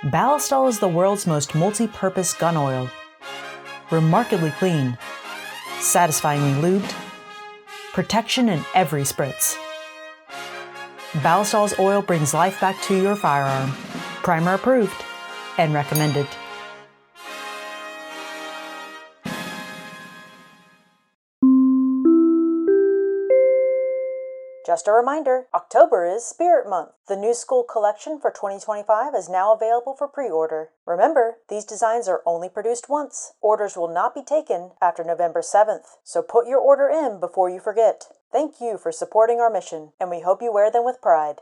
Ballistol is the world's most multi-purpose gun oil. Remarkably clean, satisfyingly lubed, protection in every spritz. Ballistol's oil brings life back to your firearm. Primer approved and recommended. Just a reminder, October is Spirit Month. The new school collection for 2025 is now available for pre-order. Remember, these designs are only produced once. Orders will not be taken after November 7th, so put your order in before you forget. Thank you for supporting our mission, and we hope you wear them with pride.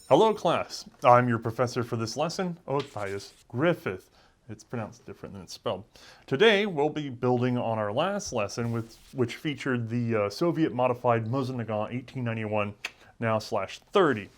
Hello class, I'm your professor for this lesson, Matthias Gruffudd. It's pronounced different than it's spelled. Today we'll be building on our last lesson which featured the Soviet-modified Mosin-Nagant 1891, now /30.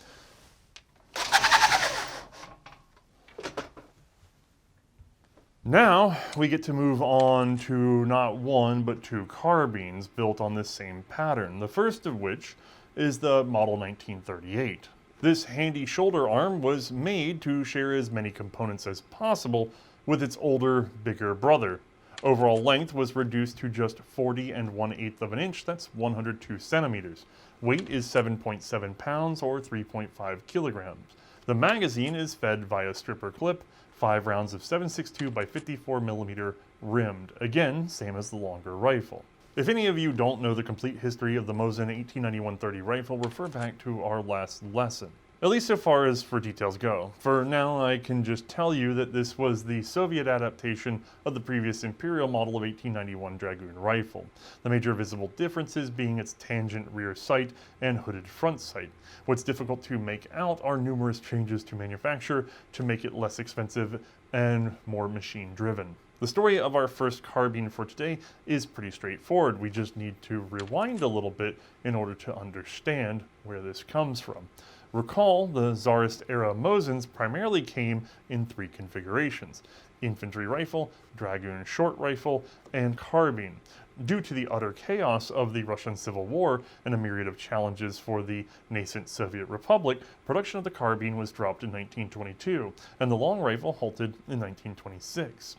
Now we get to move on to not one but two carbines built on this same pattern, the first of which is the model 1938. This handy shoulder arm was made to share as many components as possible with its older, bigger brother. Overall length was reduced to just 40 1/8 of an inch, that's 102 centimeters. Weight is 7.7 pounds or 3.5 kilograms. The magazine is fed via stripper clip, 5 rounds of 7.62 by 54 millimeter rimmed. Again, same as the longer rifle. If any of you don't know the complete history of the Mosin 1891-30 rifle, refer back to our last lesson. At least so far as for details go. For now, I can just tell you that this was the Soviet adaptation of the previous Imperial model of 1891 Dragoon rifle. The major visible differences being its tangent rear sight and hooded front sight. What's difficult to make out are numerous changes to manufacture to make it less expensive and more machine driven. The story of our first carbine for today is pretty straightforward. We just need to rewind a little bit in order to understand where this comes from. Recall, the Tsarist era Mosins primarily came in 3 configurations: infantry rifle, Dragoon short rifle, and carbine. Due to the utter chaos of the Russian Civil War and a myriad of challenges for the nascent Soviet Republic, production of the carbine was dropped in 1922, and the long rifle halted in 1926.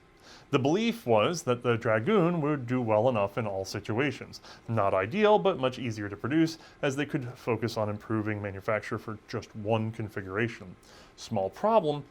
The belief was that the Dragoon would do well enough in all situations. Not ideal, but much easier to produce, as they could focus on improving manufacture for just one configuration. Small problem,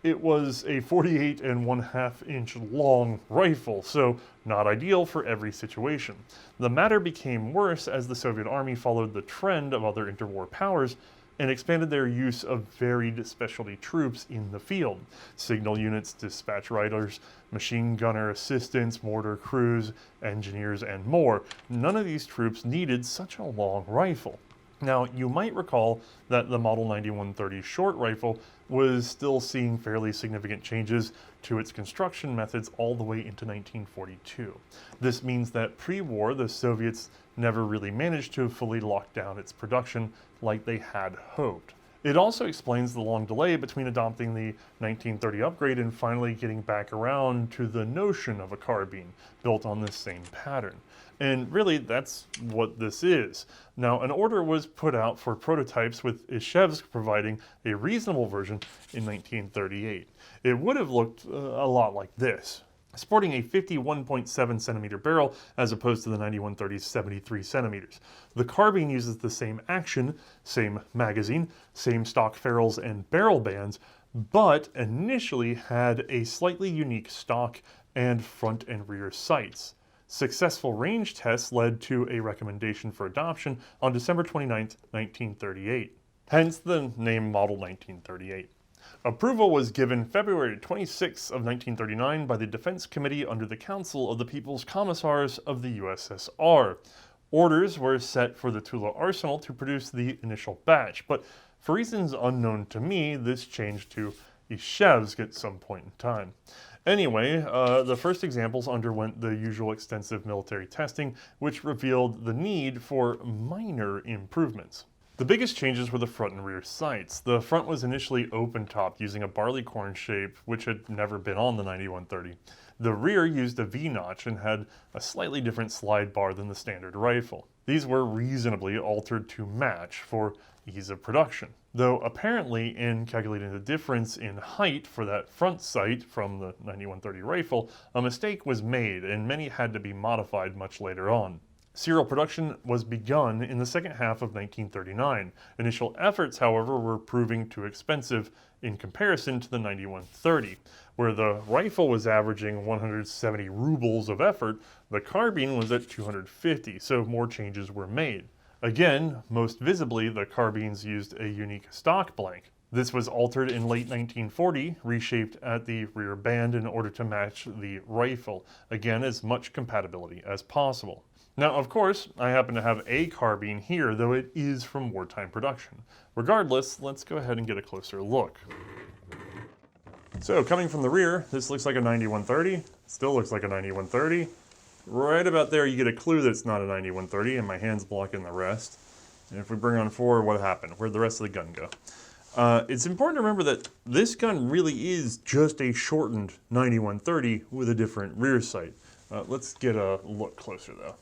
it was a 48 1/2 inch long rifle, so not ideal for every situation. The matter became worse as the Soviet Army followed the trend of other interwar powers and expanded their use of varied specialty troops in the field. Signal units, dispatch riders, machine gunner assistants, mortar crews, engineers, and more. None of these troops needed such a long rifle. Now, you might recall that the Model 91-30 short rifle was still seeing fairly significant changes to its construction methods all the way into 1942. This means that pre-war, the Soviets never really managed to fully lock down its production like they had hoped. It also explains the long delay between adopting the 1930 upgrade and finally getting back around to the notion of a carbine built on this same pattern. And really, that's what this is. Now, an order was put out for prototypes with Ishevsk providing a reasonable version in 1938. It would have looked a lot like this, sporting a 51.7 centimeter barrel as opposed to the 91-30's 73 centimeters. The carbine uses the same action, same magazine, same stock ferrules and barrel bands, but initially had a slightly unique stock and front and rear sights. Successful range tests led to a recommendation for adoption on December 29, 1938. Hence the name Model 1938. Approval was given February 26 of 1939 by the Defense Committee under the Council of the People's Commissars of the USSR. Orders were set for the Tula Arsenal to produce the initial batch, but for reasons unknown to me, this changed to Ishevsk at some point in time. Anyway, the first examples underwent the usual extensive military testing, which revealed the need for minor improvements. The biggest changes were the front and rear sights. The front was initially open-topped using a barleycorn shape, which had never been on the 9130. The rear used a V-notch and had a slightly different slide bar than the standard rifle. These were reasonably altered to match for ease of production, though apparently in calculating the difference in height for that front sight from the 9130 rifle, a mistake was made and many had to be modified much later on. Serial production was begun in the second half of 1939. Initial efforts, however, were proving too expensive in comparison to the 9130. Where the rifle was averaging 170 rubles of effort, the carbine was at 250, so more changes were made. Again, most visibly, the carbines used a unique stock blank. This was altered in late 1940, reshaped at the rear band in order to match the rifle, again as much compatibility as possible. Now, of course, I happen to have a carbine here, though it is from wartime production. Regardless, let's go ahead and get a closer look. So, coming from the rear, this looks like a 9130, still looks like a 9130. Right about there, you get a clue that it's not a 9130, and my hand's blocking the rest. And if we bring on forward, what happened? Where'd the rest of the gun go? It's important to remember that this gun really is just a shortened 9130 with a different rear sight. Let's get a look closer, though.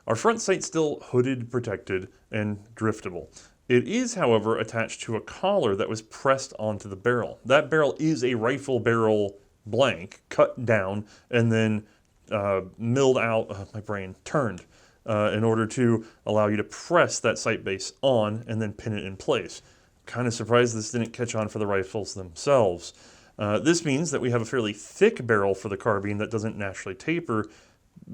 Our front sight's still hooded, protected, and driftable. It is, however, attached to a collar that was pressed onto the barrel. That barrel is a rifle barrel blank, cut down, and then milled out, turned, in order to allow you to press that sight base on and then pin it in place. Kind of surprised this didn't catch on for the rifles themselves. This means that we have a fairly thick barrel for the carbine that doesn't naturally taper,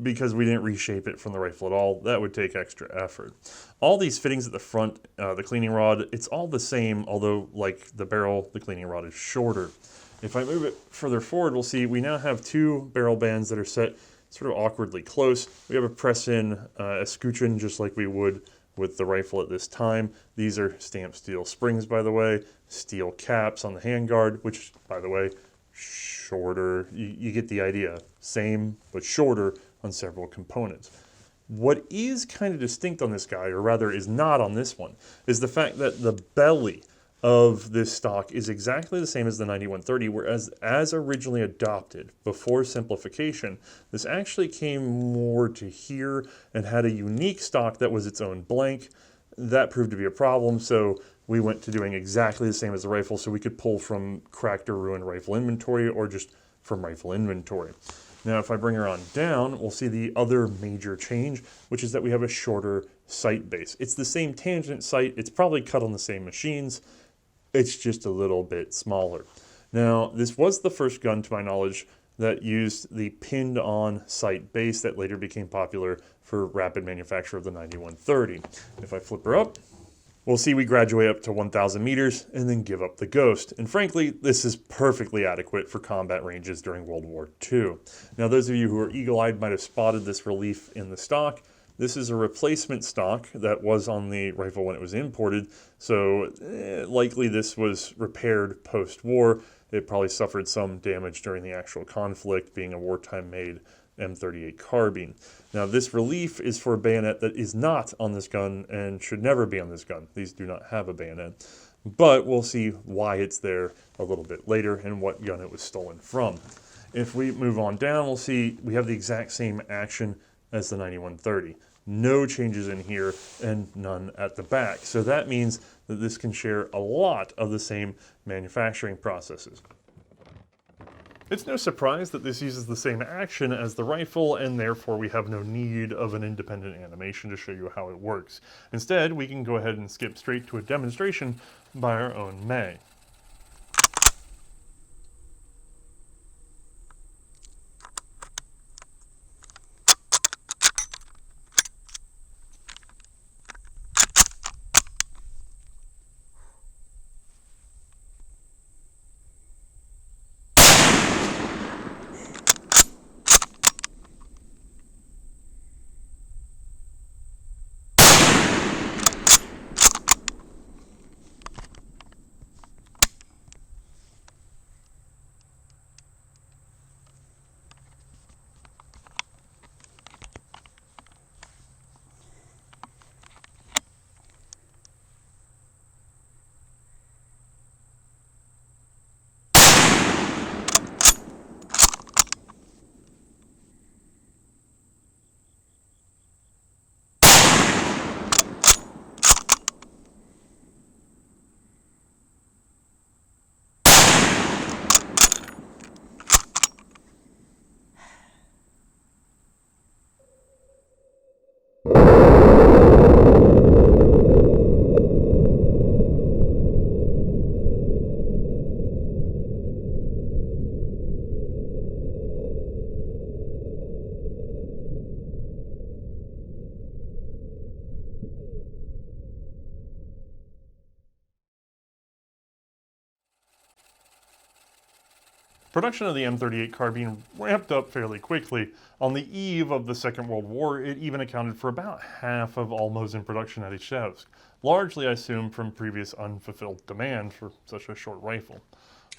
because we didn't reshape it from the rifle at all. That would take extra effort. All these fittings at the front, the cleaning rod, it's all the same, although like the barrel, the cleaning rod is shorter. If I move it further forward, we'll see we now have two barrel bands that are set sort of awkwardly close. We have a press-in escutcheon just like we would with the rifle at this time. These are stamped steel springs, by the way, steel caps on the handguard, which, by the way, shorter. You get the idea. Same, but shorter on several components. What is kind of distinct on this guy, or rather is not on this one, is the fact that the belly of this stock is exactly the same as the 9130, whereas as originally adopted before simplification, this actually came more to here and had a unique stock that was its own blank. That proved to be a problem, so we went to doing exactly the same as the rifle so we could pull from cracked or ruined rifle inventory or just from rifle inventory. Now, if I bring her on down, we'll see the other major change, which is that we have a shorter sight base. It's the same tangent sight. It's probably cut on the same machines. It's just a little bit smaller. Now, this was the first gun, to my knowledge, that used the pinned-on sight base that later became popular for rapid manufacture of the 9130. If I flip her up, we'll see we graduate up to 1,000 meters and then give up the Ghost. And frankly, this is perfectly adequate for combat ranges during World War II. Now, those of you who are eagle-eyed might have spotted this relief in the stock. This is a replacement stock that was on the rifle when it was imported, so likely this was repaired post-war. It probably suffered some damage during the actual conflict, being a wartime-made M38 carbine. Now, this relief is for a bayonet that is not on this gun and should never be on this gun. These do not have a bayonet, but we'll see why it's there a little bit later and what gun it was stolen from. If we move on down, we'll see we have the exact same action as the 9130. No changes in here and none at the back. So that means that this can share a lot of the same manufacturing processes. It's no surprise that this uses the same action as the rifle, and therefore we have no need of an independent animation to show you how it works. Instead, we can go ahead and skip straight to a demonstration by our own May. Production of the M38 carbine ramped up fairly quickly. On the eve of the Second World War, it even accounted for about half of all Mosin production at Izhevsk, largely I assume from previous unfulfilled demand for such a short rifle.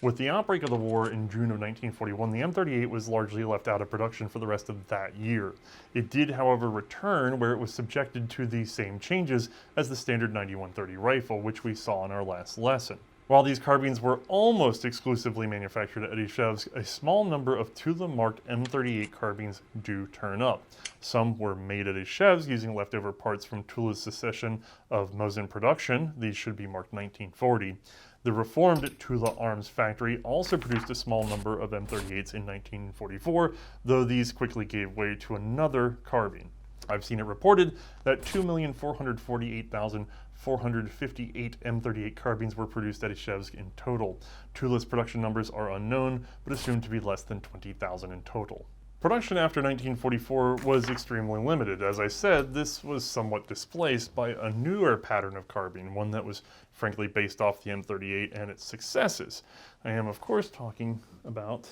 With the outbreak of the war in June of 1941, the M38 was largely left out of production for the rest of that year. It did, however, return where it was subjected to the same changes as the standard 9130 rifle, which we saw in our last lesson. While these carbines were almost exclusively manufactured at Izhevsk, a small number of Tula-marked M38 carbines do turn up. Some were made at Izhevsk using leftover parts from Tula's secession of Mosin production. These should be marked 1940. The reformed Tula Arms factory also produced a small number of M38s in 1944, though these quickly gave way to another carbine. I've seen it reported that 2,448,458 M38 carbines were produced at Izhevsk in total. Tula's production numbers are unknown, but assumed to be less than 20,000 in total. Production after 1944 was extremely limited. As I said, this was somewhat displaced by a newer pattern of carbine, one that was frankly based off the M38 and its successes. I am, of course, talking about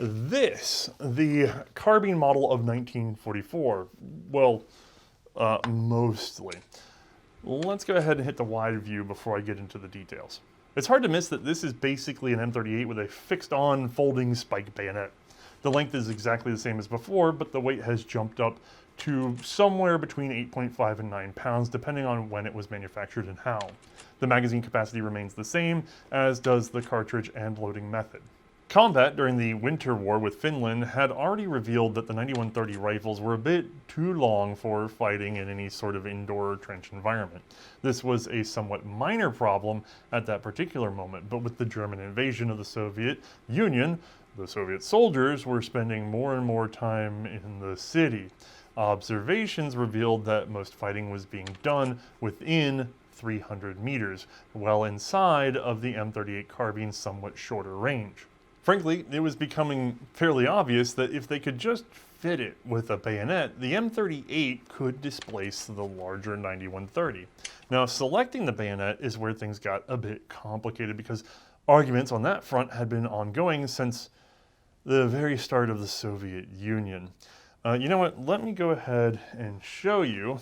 this, the carbine model of 1944. Well, mostly. Let's go ahead and hit the wide view before I get into the details. It's hard to miss that this is basically an M38 with a fixed-on folding spike bayonet. The length is exactly the same as before, but the weight has jumped up to somewhere between 8.5 and 9 pounds, depending on when it was manufactured and how. The magazine capacity remains the same, as does the cartridge and loading method. Combat during the Winter War with Finland had already revealed that the 9130 rifles were a bit too long for fighting in any sort of indoor trench environment. This was a somewhat minor problem at that particular moment, but with the German invasion of the Soviet Union, the Soviet soldiers were spending more and more time in the city. Observations revealed that most fighting was being done within 300 meters, well inside of the M38 carbine's somewhat shorter range. Frankly, it was becoming fairly obvious that if they could just fit it with a bayonet, the M38 could displace the larger 9130. Now, selecting the bayonet is where things got a bit complicated because arguments on that front had been ongoing since the very start of the Soviet Union. You know what, let me go ahead and show you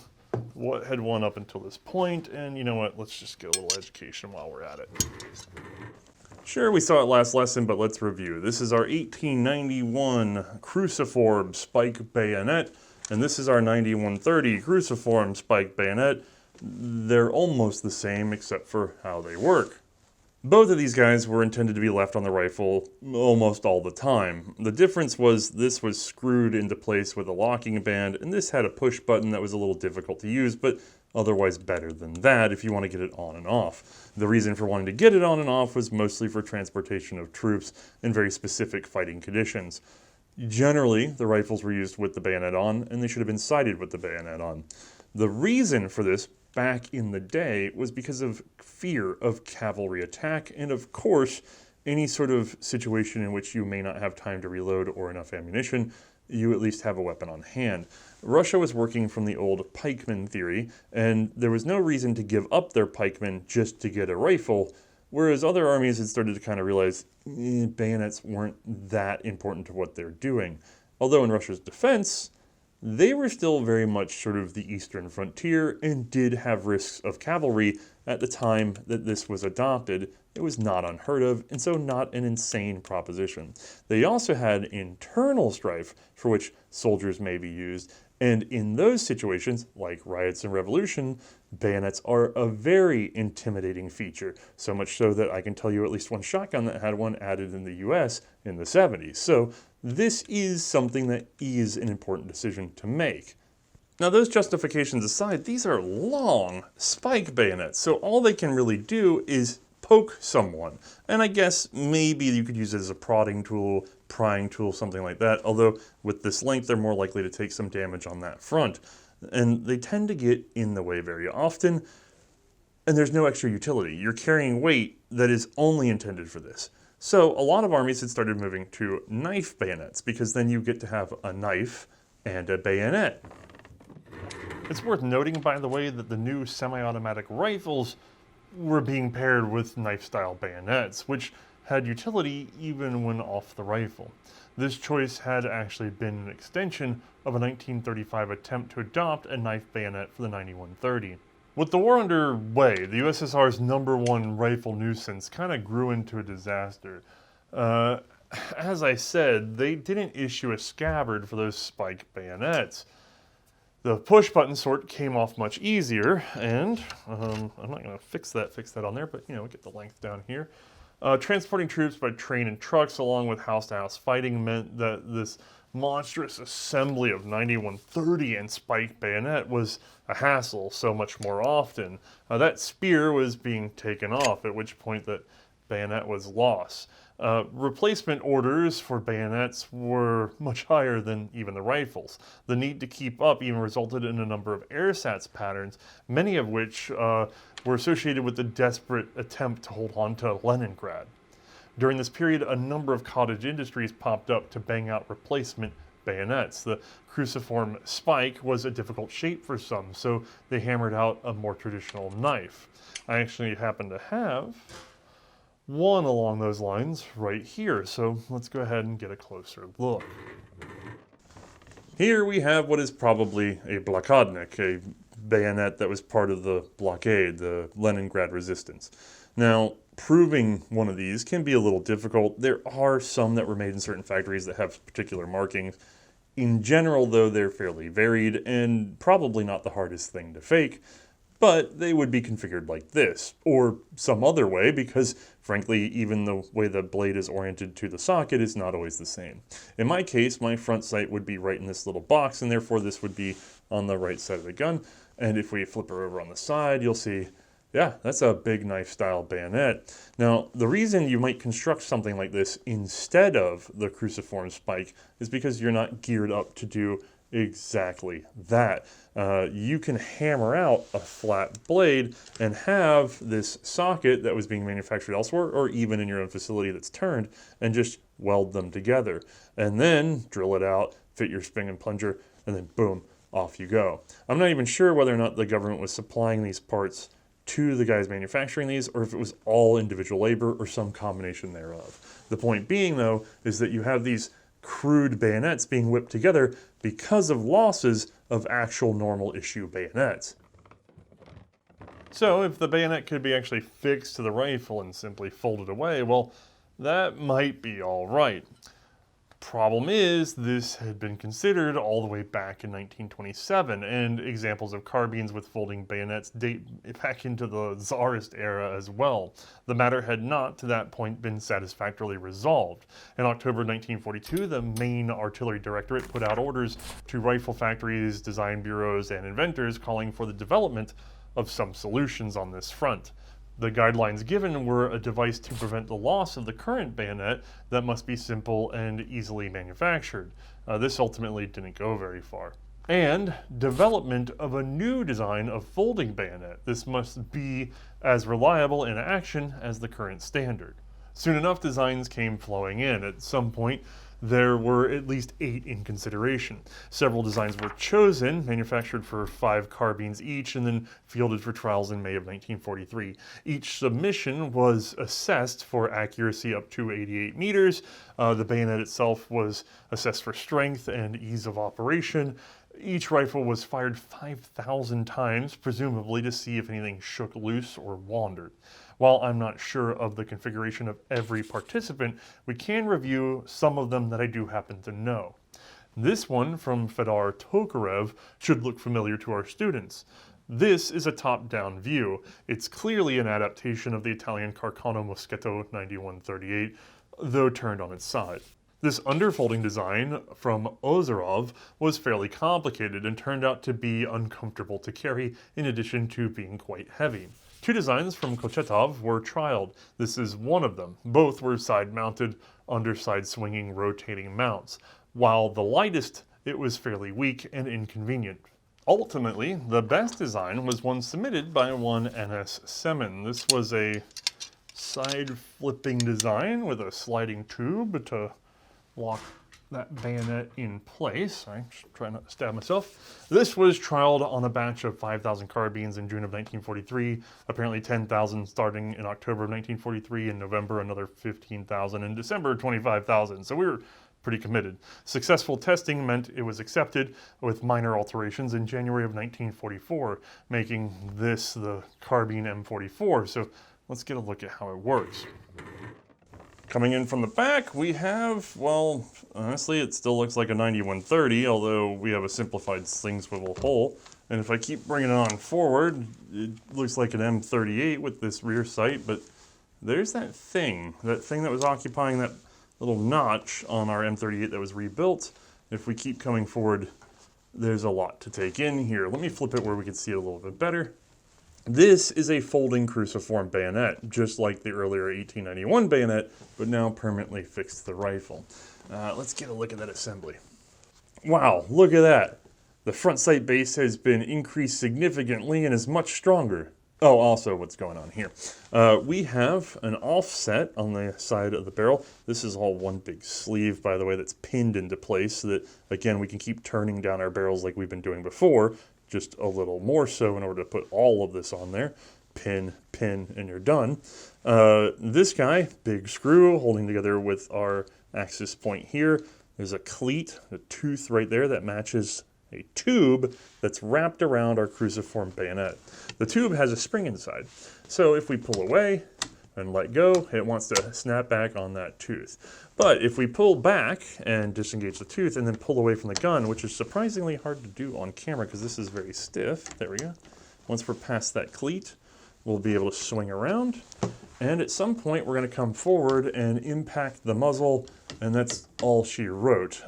what had won up until this point, and you know what, let's just get a little education while we're at it. Sure, we saw it last lesson, but let's review. This is our 1891 cruciform spike bayonet, and this is our 9130 cruciform spike bayonet. They're almost the same except for how they work. Both of these guys were intended to be left on the rifle almost all the time. The difference was this was screwed into place with a locking band, and this had a push button that was a little difficult to use, but otherwise better than that if you want to get it on and off. The reason for wanting to get it on and off was mostly for transportation of troops in very specific fighting conditions. Generally, the rifles were used with the bayonet on, and they should have been sighted with the bayonet on. The reason for this back in the day was because of fear of cavalry attack and, of course, any sort of situation in which you may not have time to reload or enough ammunition, you at least have a weapon on hand. Russia was working from the old pikeman theory, and there was no reason to give up their pikemen just to get a rifle, whereas other armies had started to kind of realize bayonets weren't that important to what they're doing. Although in Russia's defense, they were still very much sort of the eastern frontier and did have risks of cavalry at the time that this was adopted. It was not unheard of, and so not an insane proposition. They also had internal strife for which soldiers may be used, and in those situations, like riots and revolution, bayonets are a very intimidating feature, so much so that I can tell you at least one shotgun that had one added in the US in the 70s. So this is something that is an important decision to make. Now, those justifications aside, these are long spike bayonets, so all they can really do is poke someone. And I guess maybe you could use it as a prodding tool, prying tool, something like that, although with this length, they're more likely to take some damage on that front. And they tend to get in the way very often, and there's no extra utility. You're carrying weight that is only intended for this. So a lot of armies had started moving to knife bayonets, because then you get to have a knife and a bayonet. It's worth noting, by the way, that the new semi-automatic rifles were being paired with knife-style bayonets, which had utility even when off the rifle. This choice had actually been an extension of a 1935 attempt to adopt a knife bayonet for the 9130. With the war underway, the USSR's #1 rifle nuisance kind of grew into a disaster. As I said, they didn't issue a scabbard for those spike bayonets. The push button sort came off much easier, and I'm not going to fix that on there, but get the length down here. Transporting troops by train and trucks along with house-to-house fighting meant that this monstrous assembly of 9130 and spike bayonet was a hassle so much more often. That spear was being taken off, at which point that bayonet was lost. Replacement orders for bayonets were much higher than even the rifles. The need to keep up even resulted in a number of airsats patterns, many of which were associated with the desperate attempt to hold on to Leningrad. During this period, a number of cottage industries popped up to bang out replacement bayonets. The cruciform spike was a difficult shape for some, so they hammered out a more traditional knife. I actually happen to have one along those lines right here, so let's go ahead and get a closer look. Here we have what is probably a blokadnik, a bayonet that was part of the blockade, the Leningrad resistance. Now, proving one of these can be a little difficult. There are some that were made in certain factories that have particular markings. In general, though, they're fairly varied and probably not the hardest thing to fake. But they would be configured like this, or some other way, because frankly, even the way the blade is oriented to the socket is not always the same. In my case, my front sight would be right in this little box, and therefore this would be on the right side of the gun. And if we flip her over on the side, you'll see, yeah, that's a big knife style bayonet. Now, the reason you might construct something like this instead of the cruciform spike is because you're not geared up to do exactly that. You can hammer out a flat blade and have this socket that was being manufactured elsewhere or even in your own facility that's turned and just weld them together and then drill it out, fit your spring and plunger, and then boom, off you go. I'm not even sure whether or not the government was supplying these parts to the guys manufacturing these or if it was all individual labor or some combination thereof. The point being, though, is that you have these crude bayonets being whipped together because of losses of actual normal issue bayonets. So if the bayonet could be actually fixed to the rifle and simply folded away, well, that might be all right. Problem is, this had been considered all the way back in 1927, and examples of carbines with folding bayonets date back into the Tsarist era as well. The matter had not, to that point, been satisfactorily resolved. In October 1942, the Maine Artillery Directorate put out orders to rifle factories, design bureaus, and inventors calling for the development of some solutions on this front. The guidelines given were a device to prevent the loss of the current bayonet that must be simple and easily manufactured. This ultimately didn't go very far. And development of a new design of folding bayonet. This must be as reliable in action as the current standard. Soon enough, designs came flowing in. At some point, there were at least 8 in consideration. Several designs were chosen, manufactured for 5 carbines each, and then fielded for trials in May of 1943. Each submission was assessed for accuracy up to 88 meters. The bayonet itself was assessed for strength and ease of operation. Each rifle was fired 5,000 times, presumably to see if anything shook loose or wandered. While I'm not sure of the configuration of every participant, we can review some of them that I do happen to know. This one from Fedor Tokarev should look familiar to our students. This is a top-down view. It's clearly an adaptation of the Italian Carcano Moschetto 9138, though turned on its side. This underfolding design from Ozerov was fairly complicated and turned out to be uncomfortable to carry, in addition to being quite heavy. 2 designs from Kochetov were trialed. This is one of them. Both were side-mounted, underside swinging, rotating mounts. While the lightest, it was fairly weak and inconvenient. Ultimately, the best design was one submitted by one N.S. Semin. This was a side-flipping design with a sliding tube to lock that bayonet in place. I'm trying not to stab myself. This was trialed on a batch of 5,000 carbines in June of 1943, apparently 10,000 starting in October of 1943, in November another 15,000, in December 25,000. So we were pretty committed. Successful testing meant it was accepted with minor alterations in January of 1944, making this the carbine M44. So let's get a look at how it works. Coming in from the back, we have, well, honestly, it still looks like a 9130, although we have a simplified sling swivel hole. And if I keep bringing it on forward, it looks like an M38 with this rear sight, but there's that thing that was occupying that little notch on our M38 that was rebuilt. If we keep coming forward, there's a lot to take in here. Let me flip it where we can see it a little bit better. This is a folding cruciform bayonet, just like the earlier 1891 bayonet, but now permanently fixed to the rifle. Let's get a look at that assembly. Wow, look at that. The front sight base has been increased significantly and is much stronger. Oh, also what's going on here. We have an offset on the side of the barrel. This is all one big sleeve, by the way, that's pinned into place so that, again, we can keep turning down our barrels like we've been doing before, just a little more so in order to put all of this on there. Pin, pin, and you're done. This guy, big screw holding together with our axis point here. There's a cleat, a tooth right there that matches a tube that's wrapped around our cruciform bayonet. The tube has a spring inside, so if we pull away and let go, it wants to snap back on that tooth. But if we pull back and disengage the tooth and then pull away from the gun, which is surprisingly hard to do on camera because this is very stiff, there we go. Once we're past that cleat, we'll be able to swing around, and at some point we're going to come forward and impact the muzzle, and that's all she wrote.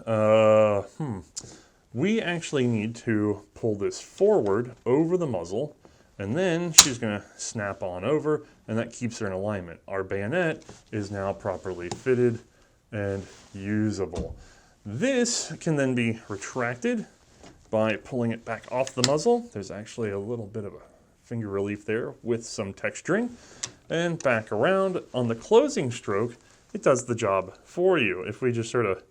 We actually need to pull this forward over the muzzle, and then she's going to snap on over, and that keeps her in alignment. Our bayonet is now properly fitted and usable. This can then be retracted by pulling it back off the muzzle. There's actually a little bit of a finger relief there with some texturing, and back around. On the closing stroke, it does the job for you. If we just sort of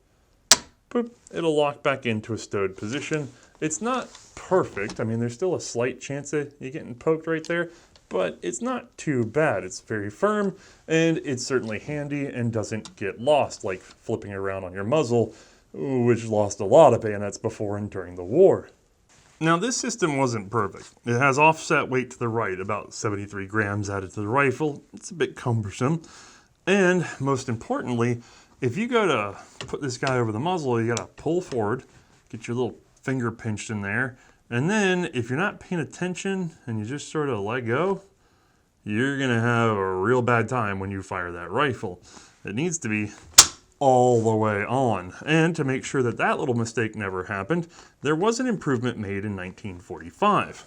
boop, it'll lock back into a stowed position. It's not perfect. I mean, there's still a slight chance of you getting poked right there, but it's not too bad. It's very firm, and it's certainly handy and doesn't get lost, like flipping around on your muzzle, which lost a lot of bayonets before and during the war. Now, this system wasn't perfect. It has offset weight to the right, about 73 grams added to the rifle. It's a bit cumbersome. And most importantly, if you go to put this guy over the muzzle, you gotta pull forward, get your little finger pinched in there, and then if you're not paying attention and you just sort of let go, you're gonna have a real bad time when you fire that rifle. It needs to be all the way on. And to make sure that that little mistake never happened, there was an improvement made in 1945.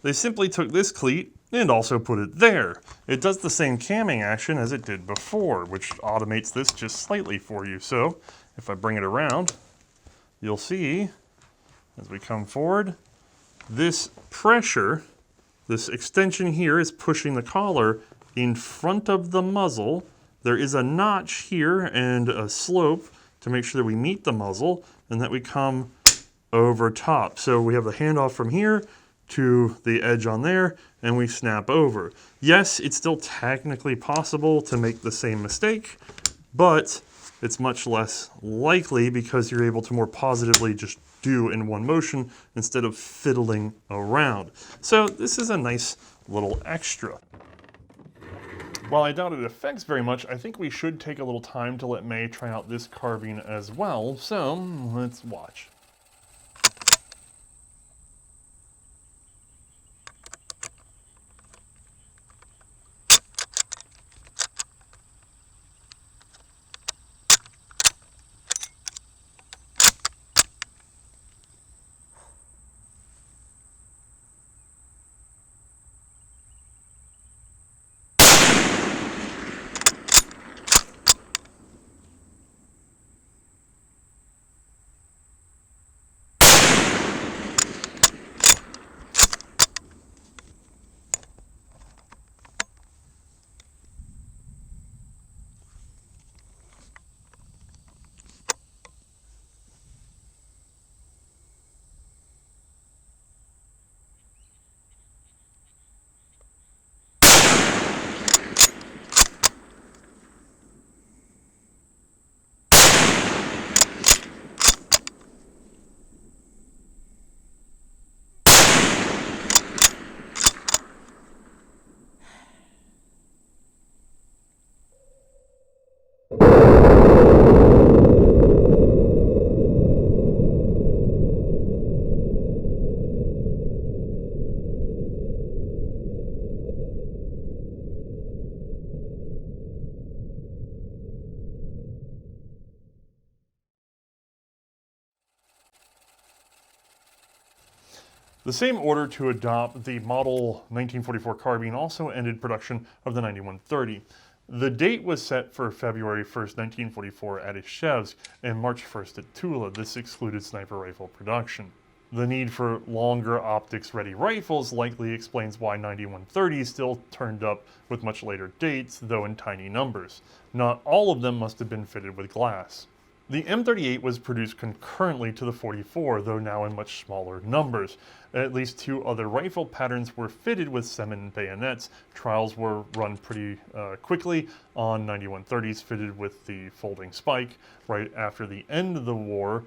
They simply took this cleat and also put it there. It does the same camming action as it did before, which automates this just slightly for you. So if I bring it around, you'll see as we come forward, this pressure, this extension here is pushing the collar in front of the muzzle. There is a notch here and a slope to make sure that we meet the muzzle and that we come over top. So we have the handoff from here to the edge on there, and we snap over. Yes, it's still technically possible to make the same mistake, but it's much less likely because you're able to more positively just do in one motion instead of fiddling around. So this is a nice little extra. While I doubt it affects very much, I think we should take a little time to let May try out this carbine as well, so let's watch. The same order to adopt the model 1944 carbine also ended production of the 9130. The date was set for February 1st, 1944 at Izhevsk and March 1st at Tula. This excluded sniper rifle production. The need for longer optics-ready rifles likely explains why 9130 still turned up with much later dates, though in tiny numbers. Not all of them must have been fitted with glass. The M38 was produced concurrently to the 44, though now in much smaller numbers. At least 2 other rifle patterns were fitted with Semin bayonets. Trials were run pretty quickly on 9130s fitted with the folding spike. Right after the end of the war,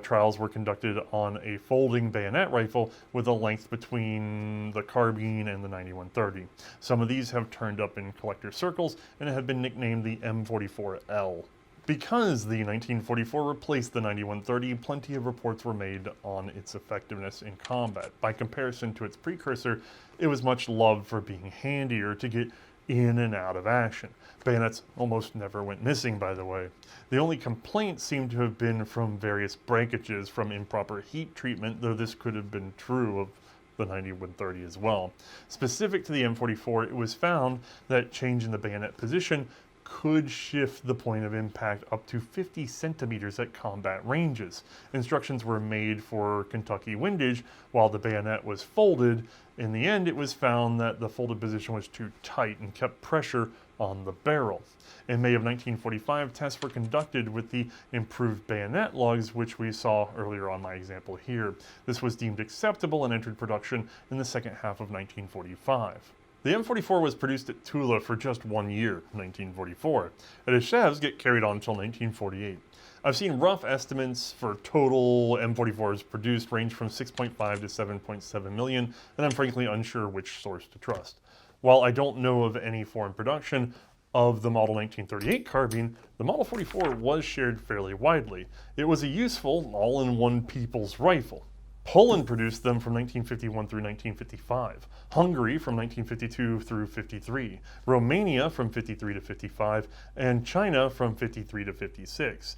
trials were conducted on a folding bayonet rifle with a length between the carbine and the 9130. Some of these have turned up in collector circles and have been nicknamed the M44L. Because the 1944 replaced the 9130, plenty of reports were made on its effectiveness in combat. By comparison to its precursor, it was much loved for being handier to get in and out of action. Bayonets almost never went missing, by the way. The only complaints seem to have been from various breakages from improper heat treatment, though this could have been true of the 9130 as well. Specific to the M44, it was found that change in the bayonet position could shift the point of impact up to 50 centimeters at combat ranges. Instructions were made for Kentucky windage while the bayonet was folded. In the end, it was found that the folded position was too tight and kept pressure on the barrel. In May of 1945, tests were conducted with the improved bayonet lugs, which we saw earlier on my example here. This was deemed acceptable and entered production in the second half of 1945. The M44 was produced at Tula for just 1 year, 1944. At Izhevsk, it carried on until 1948. I've seen rough estimates for total M44s produced range from 6.5 to 7.7 million, and I'm frankly unsure which source to trust. While I don't know of any foreign production of the Model 1938 carbine, the Model 44 was shared fairly widely. It was a useful, all-in-one people's rifle. Poland produced them from 1951 through 1955, Hungary from 1952 through 53, Romania from 53 to 55, and China from 53 to 56.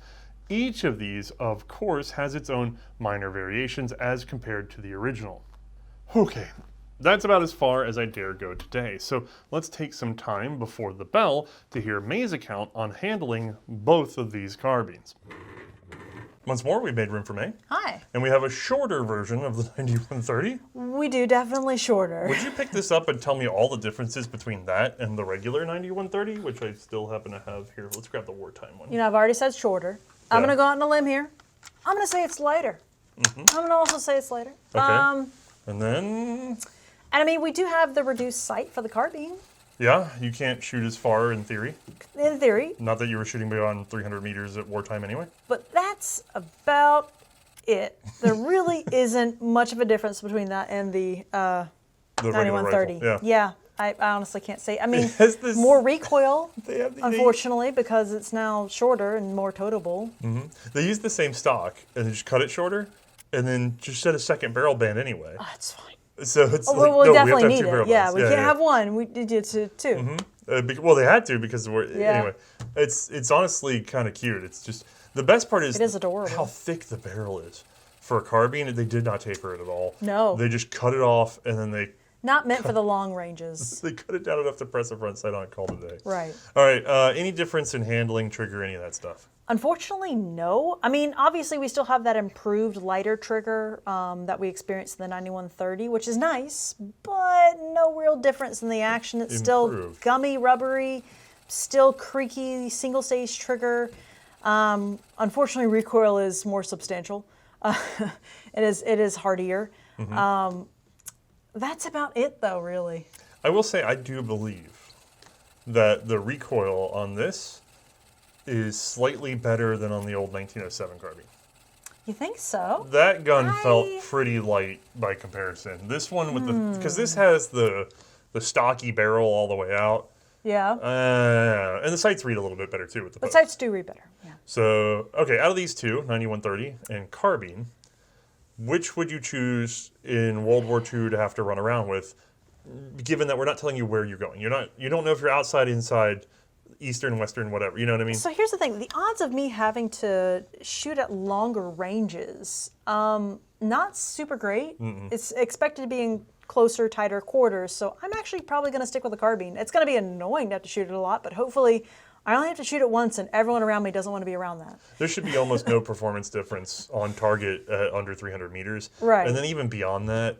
Each of these, of course, has its own minor variations as compared to the original. Okay, that's about as far as I dare go today, so let's take some time before the bell to hear May's account on handling both of these carbines. Once more, we made room for May. Hi. And we have a shorter version of the 9130. We do, definitely shorter. Would you pick this up and tell me all the differences between that and the regular 9130, which I still happen to have here? Let's grab the wartime one. You know, I've already said shorter. Yeah. I'm going to go out on a limb here. I'm going to say it's lighter. I'm going to also say it's lighter. Okay. And then? And I mean, we do have the reduced sight for the carbine. Yeah, you can't shoot as far in theory. In theory. Not that you were shooting beyond 300 meters at wartime anyway. But that's about it. There really isn't much of a difference between that and the 9130. Yeah, I honestly can't say. I mean, more recoil, unfortunately, because it's now shorter and more totable. They use the same stock and they just cut it shorter and then just set a second barrel band anyway. Oh, that's fine. So it's we no, definitely we have to have need 2 barrel it. Yeah, bands. we can't have one. We did two. Well, they had to because anyway, it's honestly kind of cute. It's just the best part is it is adorable. How thick the barrel is for a carbine. They did not taper it at all. No, they just cut it off and then they not meant for the long ranges. They cut it down enough to press the front sight on and call it a day. Right. All right. Any difference in handling, trigger, any of that stuff? Unfortunately, no. I mean, obviously, we still have that improved lighter trigger that we experienced in the 9130, which is nice, but no real difference in the action. It's still gummy, rubbery, still creaky, single-stage trigger. Unfortunately, recoil is more substantial. It is hardier. That's about it, though, really. I will say I do believe that the recoil on this is slightly better than on the old 1907 carbine. You think so? That gun felt pretty light by comparison. This one with the, because this has the stocky barrel all the way out. Yeah. And the sights read a little bit better too with the But sights do read better, yeah. So, okay, out of these two, 9130 and carbine, which would you choose in World War II to have to run around with, given that we're not telling you where you're going? You don't know if you're outside, inside, eastern, western, whatever, you know what I mean? So here's the thing, the odds of me having to shoot at longer ranges, not super great. It's expected to be in closer, tighter quarters, so I'm actually probably going to stick with the carbine. It's going to be annoying to have to shoot it a lot, but hopefully I only have to shoot it once and everyone around me doesn't want to be around that. There should be almost no performance difference on target at under 300 meters. Right. And then even beyond that,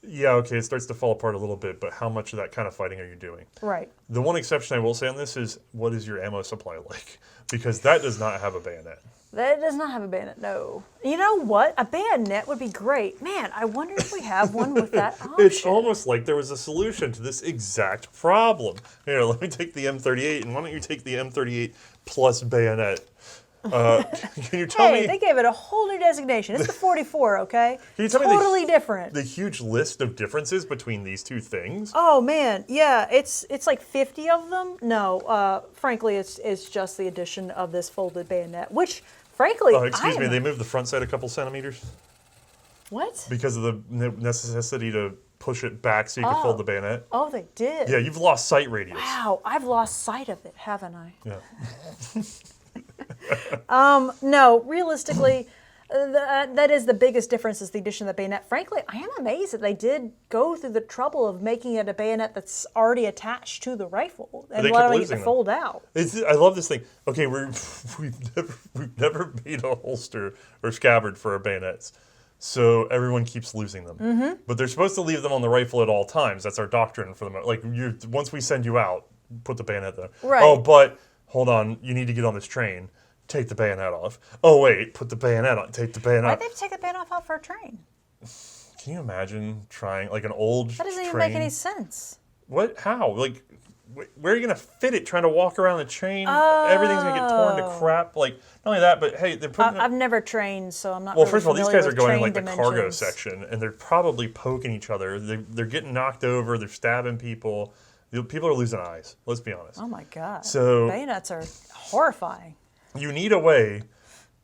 yeah, okay, it starts to fall apart a little bit, but how much of that kind of fighting are you doing? Right. The one exception I will say on this is, what is your ammo supply like? Because that does not have a bayonet. That does not have a bayonet, no. You know what? A bayonet would be great. Man, I wonder if we have one with that option. It's almost like there was a solution to this exact problem. Here, let me take the M38, and why don't you take the M38 plus bayonet? Can you tell me? Hey, they gave it a whole new designation. It's the 44, okay? Can you tell totally me different. The huge list of differences between these two things? Oh man, yeah, it's like 50 of them. No, frankly, it's just the addition of this folded bayonet, which, frankly, excuse me, they moved the front sight a couple centimeters What? because of the necessity to push it back so you could fold the bayonet. Oh, they did. Yeah, you've lost sight radius. Wow, I've lost sight of it, haven't I? Yeah. No, realistically, that is the biggest difference is the addition of the bayonet. Frankly, I am amazed that they did go through the trouble of making it a bayonet that's already attached to the rifle and allowing it to fold out. I love this thing. Okay, we've never made a holster or scabbard for our bayonets, so everyone keeps losing them. But they're supposed to leave them on the rifle at all times. That's our doctrine for them. Like, once we send you out, put the bayonet there. Right. Oh, but hold on, you need to get on this train. Take the bayonet off. Oh wait, put the bayonet on. Take the bayonet. Why'd they take the bayonet off for a train? Can you imagine trying like an old train? That doesn't even make any sense. What? How? Like, where are you gonna fit it? Trying to walk around the train? Everything's gonna get torn to crap. Like, not only that, but hey, they're putting. I've never trained, so I'm not. Well, really first of all, these guys are going in like dimensions. the cargo section, and they're probably poking each other. They're getting knocked over. They're stabbing people. People are losing eyes. Let's be honest. Oh my god. So bayonets are horrifying. You need a way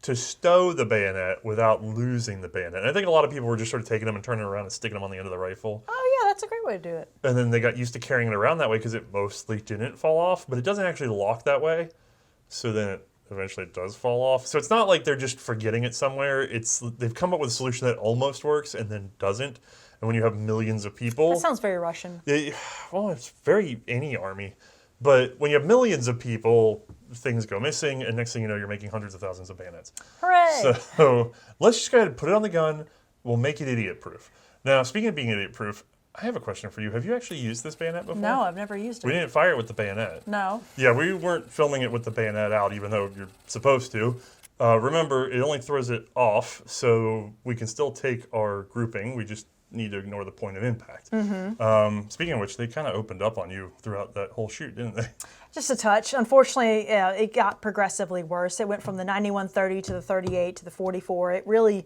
to stow the bayonet without losing the bayonet. And I think a lot of people were just sort of taking them and turning around and sticking them on the end of the rifle. Oh yeah, that's a great way to do it. And then they got used to carrying it around that way because it mostly didn't fall off, but it doesn't actually lock that way. So then eventually it does fall off. So it's not like they're just forgetting it somewhere. They've come up with a solution that almost works and then doesn't. And when you have millions of people... That sounds very Russian. Well, it's very any army. But when you have millions of people, things go missing, and next thing you know, you're making hundreds of thousands of bayonets. Hooray! So let's just go ahead and put it on the gun. We'll make it idiot-proof. Now, speaking of being idiot-proof, I have a question for you. Have you actually used this bayonet before? No, I've never used it. We didn't fire it with the bayonet. No. Yeah, we weren't filming it with the bayonet out, even though you're supposed to. Remember, it only throws it off, so we can still take our grouping. We just need to ignore the point of impact. Speaking of which, they kind of opened up on you throughout that whole shoot, didn't they? Just a touch. Unfortunately, it got progressively worse. It went from the 91-30 to the 38 to the 44. It really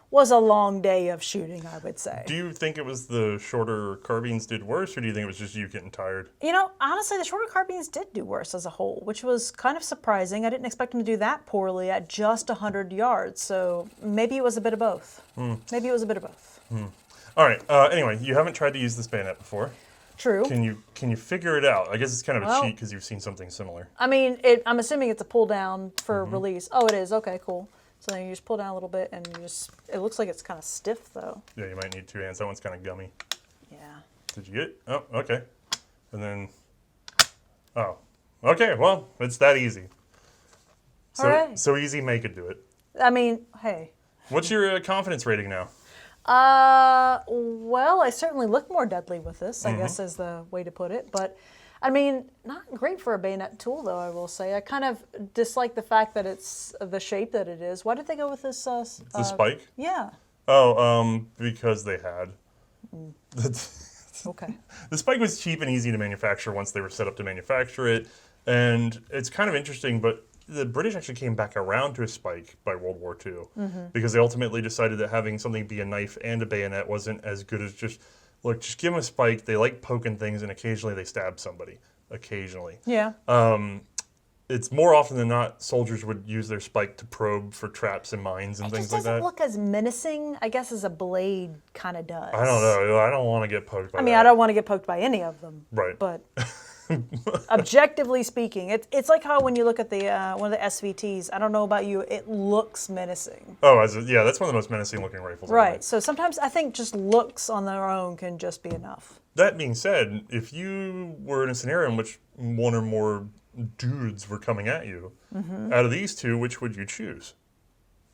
was a long day of shooting, I would say. Do you think it was the shorter carbines did worse, or do you think it was just you getting tired? You know, honestly, the shorter carbines did do worse as a whole, which was kind of surprising. I didn't expect them to do that poorly at just 100 yards, so maybe it was a bit of both. Maybe it was a bit of both. All right. Anyway, you haven't tried to use this bayonet before. True. Can you figure it out? I guess it's kind of a cheat because you've seen something similar. I mean, I'm assuming it's a pull down for release. Oh, it is. Okay, cool. So then you just pull down a little bit, and it looks like it's kind of stiff, though. Yeah, you might need two hands. That one's kind of gummy. Yeah. Did you get it? Oh, okay. And then, oh, okay. Well, it's that easy. So, All right. So easy, make it do it. I mean, hey. What's your confidence rating now? Well, I certainly look more deadly with this, I guess is the way to put it. But, I mean, not great for a bayonet tool, though, I will say. I kind of dislike the fact that it's the shape that it is. Why did they go with this? The spike? Yeah. Oh, because they had. Okay. The spike was cheap and easy to manufacture once they were set up to manufacture it. And it's kind of interesting, but the British actually came back around to a spike by World War II because they ultimately decided that having something be a knife and a bayonet wasn't as good as just give them a spike. They like poking things, and occasionally they stab somebody. Occasionally. Yeah. It's more often than not, soldiers would use their spike to probe for traps and mines and things like that. It doesn't look as menacing, I guess, as a blade kind of does. I don't know. I don't want to get poked by that. I mean, I don't want to get poked by any of them. Right. But Objectively speaking, it's like how when you look at the one of the SVTs, I don't know about you, it looks menacing. Oh, yeah, that's one of the most menacing looking rifles. Right, so sometimes I think just looks on their own can just be enough. That being said, if you were in a scenario in which one or more dudes were coming at you, out of these two, which would you choose?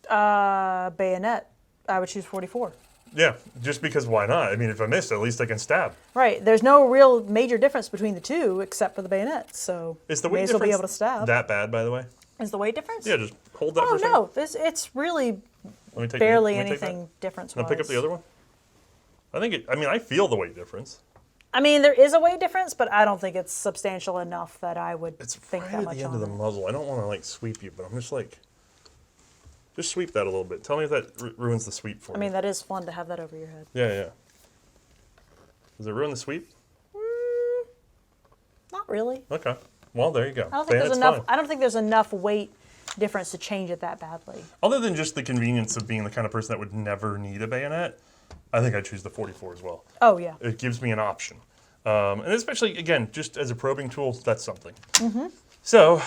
Bayonet. I would choose 44. Yeah, just because why not? I mean, if I miss, at least I can stab. Right. There's no real major difference between the two except for the bayonet, so is the weight may as well be difference able to stab. That bad, by the way? Is the weight difference? Yeah, just hold that for a second. Oh, no. It's really barely anything difference-wise. Now pick up the other one. I feel the weight difference. I mean, there is a weight difference, but I don't think it's substantial enough that I would think that much on it. It's right at the end of the muzzle. I don't want to, like, sweep you, but I'm just like... Just sweep that a little bit. Tell me if that ruins the sweep for you. I mean, that is fun to have that over your head. Yeah. Does it ruin the sweep? Not really. Okay. Well, there you go. I don't think there's enough. I don't think there's enough weight difference to change it that badly. Other than just the convenience of being the kind of person that would never need a bayonet, I think I'd choose the 44 as well. Oh yeah. It gives me an option, and especially again, just as a probing tool, that's something. So,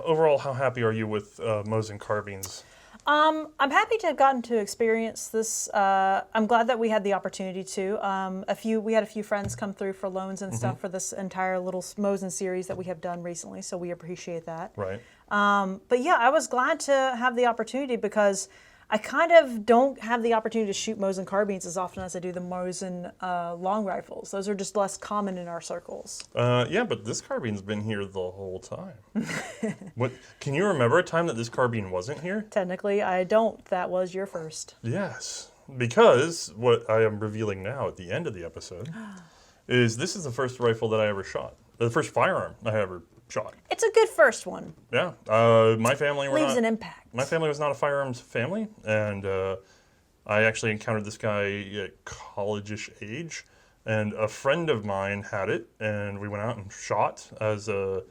overall, how happy are you with Mosin carbines? I'm happy to have gotten to experience this. I'm glad that we had the opportunity to. We had a few friends come through for loans and stuff for this entire little Mosin series that we have done recently, so we appreciate that. Right. But yeah, I was glad to have the opportunity because I kind of don't have the opportunity to shoot Mosin carbines as often as I do the Mosin long rifles. Those are just less common in our circles. Yeah, but this carbine's been here the whole time. What? Can you remember a time that this carbine wasn't here? Technically, I don't. That was your first. Yes, because what I am revealing now at the end of the episode is this is the first rifle that I ever shot. The first firearm I ever shot. It's a good first one. Yeah. My family leaves an impact. My family was not a firearms family, and I actually encountered this guy at college-ish age, and a friend of mine had it, and we went out and shot as a...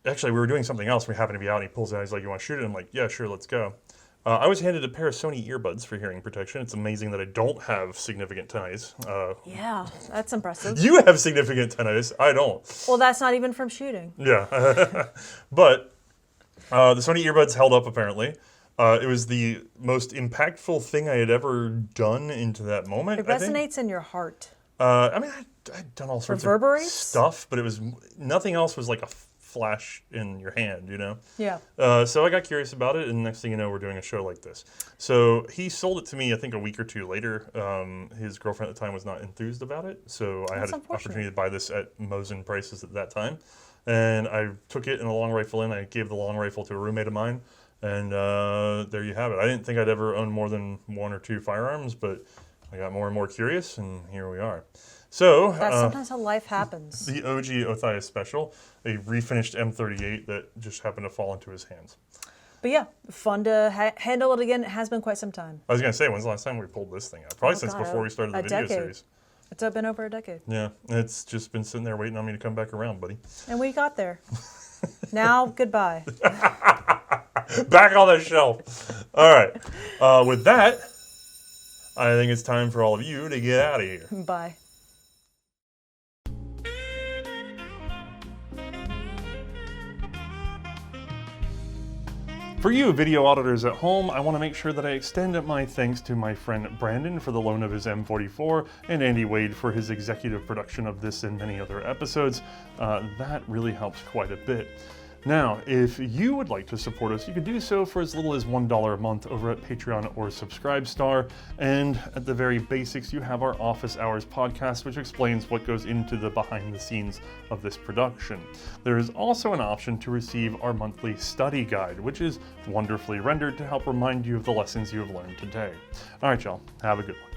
Actually, we were doing something else. We happened to be out, and he pulls it out. He's like, "You want to shoot it?" I'm like, "Yeah, sure, let's go." I was handed a pair of Sony earbuds for hearing protection. It's amazing that I don't have significant tinnitus. Yeah, that's impressive. You have significant tinnitus. I don't. Well, that's not even from shooting. Yeah. But the Sony earbuds held up, apparently. It was the most impactful thing I had ever done into that moment. It resonates in your heart. I mean, I'd done all sorts of stuff, but it was nothing else was like a flash in your hand, you know? Yeah. So I got curious about it, and next thing you know, we're doing a show like this. So he sold it to me, I think, a week or two later. His girlfriend at the time was not enthused about it, so I had an opportunity to buy this at Mosin prices at that time. And I took it in a long rifle in. I gave the long rifle to a roommate of mine, and there you have it. I didn't think I'd ever own more than 1 or 2 firearms, but I got more and more curious, and here we are. So that's sometimes how life happens. The OG Othaya Special, a refinished M38 that just happened to fall into his hands. But yeah, fun to handle it again. It has been quite some time. I was going to say, when's the last time we pulled this thing out? Probably since before we started the video series. It's been over a decade. Yeah, it's just been sitting there waiting on me to come back around, buddy. And we got there. Now, goodbye. Back on the shelf. All right. With that, I think it's time for all of you to get out of here. Bye. For you video auditors at home, I want to make sure that I extend my thanks to my friend Brandon for the loan of his M44 and Andy Wade for his executive production of this and many other episodes. That really helps quite a bit. Now, if you would like to support us, you can do so for as little as $1 a month over at Patreon or Subscribestar. And at the very basics, you have our Office Hours podcast, which explains what goes into the behind the scenes of this production. There is also an option to receive our monthly study guide, which is wonderfully rendered to help remind you of the lessons you have learned today. All right, y'all, have a good one.